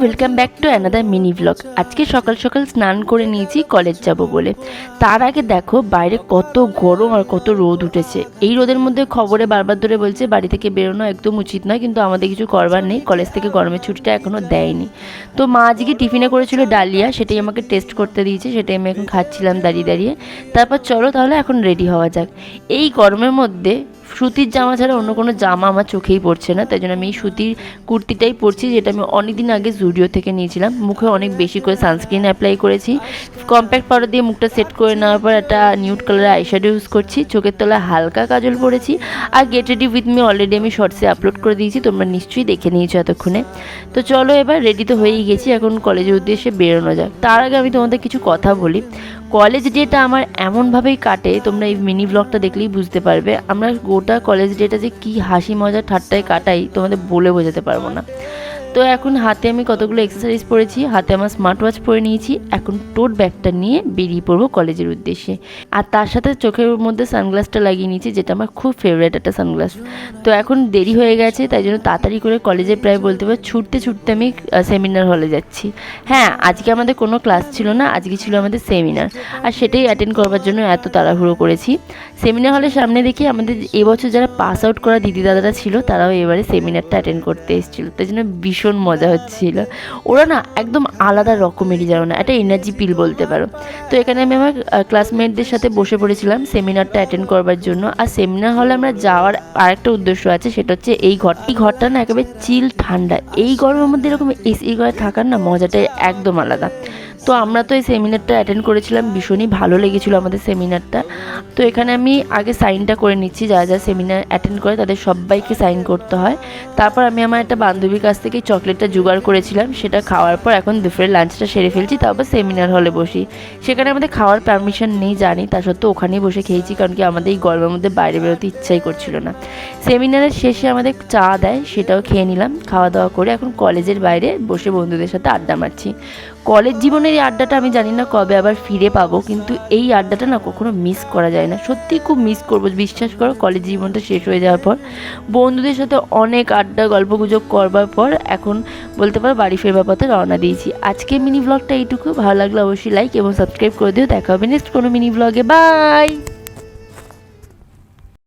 Welcome back to another mini blog. আজকে সকাল সকাল স্নান করে নিয়েছি কলেজ যাব বলে। তার আগে দেখো বাইরে কত গরম আর কত রোদ উঠেছে। এই রোদের মধ্যে খবরে বারবার ধরে বলছে বাড়ি থেকে বেরোনো একদম উচিত নয়, কিন্তু আমাদের কিছু করবার নেই, কলেজ থেকে গরমের ছুটিটা এখনও দেয়নি। তো মা আজকে টিফিনে করেছিল ডালিয়া, সেটাই আমাকে টেস্ট করতে দিয়েছে, সেটাই আমি এখন খাচ্ছিলাম দাঁড়িয়ে দাঁড়িয়ে। তারপর চলো তাহলে এখন রেডি হওয়া যাক। এই গরমের মধ্যে সুতির জামা ছাড়া অন্য কোনো জামা আমার চোখেই পড়ছে না, তাই জন্য আমি এই সুতির কুর্তিটাই পরছি, যেটা আমি অনেকদিন আগে জুডিও থেকে নিয়েছিলাম। মুখে অনেক বেশি করে সানস্ক্রিন অ্যাপ্লাই করেছি, কম্প্যাক্ট পাউডার দিয়ে মুখটা সেট করে নেওয়ার পর একটা নিউড কালারের আইশ্যাডো ইউজ করছি, চোখের তলায় হালকা কাজল পরেছি। আর get ready with me already আমি শর্টসে আপলোড করে দিয়েছি, তোমরা নিশ্চয়ই দেখে নিয়েছো এতক্ষণে। তো চলো এবার রেডি তো হয়েই গেছি, এখন কলেজের উদ্দেশ্যে বেরোনো যাক। তার আগে আমি তোমাদের কিছু কথা বলি। কলেজ ডেটা আমার এমনভাবেই কাটে, তোমরা এই মিনি ব্লগটা দেখলেই বুঝতে পারবে। আমরা গোটা কলেজ ডেটা যে কী হাসি মজা ঠাট্টায় কাটাই তোমাদের বলে বোঝাতে পারবো না। তো এখন হাতে আমি কতগুলো এক্সারসাইজ পরেছি, হাতে আমার স্মার্ট ওয়াচ পরে নিয়েছি। এখন টোট ব্যাগটা নিয়ে বেরিয়ে পড়বো কলেজের উদ্দেশ্যে। আর তার সাথে চোখের মধ্যে সানগ্লাসটা লাগিয়ে নিয়েছি, যেটা আমার খুব ফেভারিট একটা সানগ্লাস। তো এখন দেরি হয়ে গেছে, তাই জন্য তাড়াতাড়ি করে কলেজে প্রায় বলতে পারো ছুটতে ছুটতে আমি সেমিনার হলে যাচ্ছি। হ্যাঁ, আজকে আমাদের কোনো ক্লাস ছিল না, আজকে ছিল আমাদের সেমিনার, আর সেটাই অ্যাটেন্ড করবার জন্য এত তাড়াহুড়ো করেছি। সেমিনার হলের সামনে দেখি আমাদের এবছর যারা পাস আউট করা দিদি দাদারা ছিল, তারাও এবারে সেমিনারটা অ্যাটেন্ড করতে এসেছিলো, তাই জন্য ভীষণ মজা হচ্ছিল। ওরা না একদম আলাদা রকমেরই, জানো না, একটা এনার্জি পিল বলতে পারো। তো এখানে আমি আমার ক্লাসমেটদের সাথে বসে পড়েছিলাম সেমিনারটা অ্যাটেন্ড করবার জন্য। আর সেমিনার হলে আমরা যাওয়ার আরেকটা উদ্দেশ্য আছে, সেটা হচ্ছে এই ঘরটা না একেবারে চিল ঠান্ডা। এই গরমের মধ্যে এরকম এসি ঘরে থাকার না মজাটাই একদম আলাদা। তো আমরা তো এই সেমিনারটা অ্যাটেন্ড করেছিলাম, ভীষণই ভালো লেগেছিলো আমাদের সেমিনারটা। তো এখানে আমি আগে সাইনটা করে নিচ্ছি, যারা যারা সেমিনার অ্যাটেন্ড করে তাদের সবাইকে সাইন করতে হয়। তারপর আমি আমার একটা বান্ধবীর কাছ থেকে চকলেটটা জোগাড় করেছিলাম, সেটা খাওয়ার পর এখন দুপুরের লাঞ্চটা সেরে ফেলছি, তারপর সেমিনার হলে বসি। সেখানে আমাদের খাওয়ার পারমিশন নেই জানি, তা সত্ত্বেও ওখানেই বসে খেয়েছি, কারণ কি আমাদের এই গরমের মধ্যে বাইরে বেরোতে ইচ্ছাই করছিল না। সেমিনারের শেষে আমাদের চা দেয়, সেটাও খেয়ে নিলাম। খাওয়া দাওয়া করে এখন কলেজের বাইরে বসে বন্ধুদের সাথে আড্ডা মারছি। কলেজ জীবনের এই আড্ডাটা আমি জানি না কবে আবার ফিরে পাবো, কিন্তু এই আড্ডাটা না কখনো মিস করা যায় না। সত্যিই খুব মিস করবো, বিশ্বাস করো। কলেজ জীবনটা শেষ হয়ে যাওয়ার পর বন্ধুদের সাথে অনেক আড্ডা গল্পগুজব করবার পর এখন বলতে পারো বাড়ি ফেরবার পথে রওনা দিয়েছি। আজকে মিনি ব্লগটা এইটুকু। ভালো লাগলে অবশ্যই লাইক এবং সাবস্ক্রাইব করে দিও। দেখা হবে নেক্সট কোনো মিনি ব্লগে। বাই।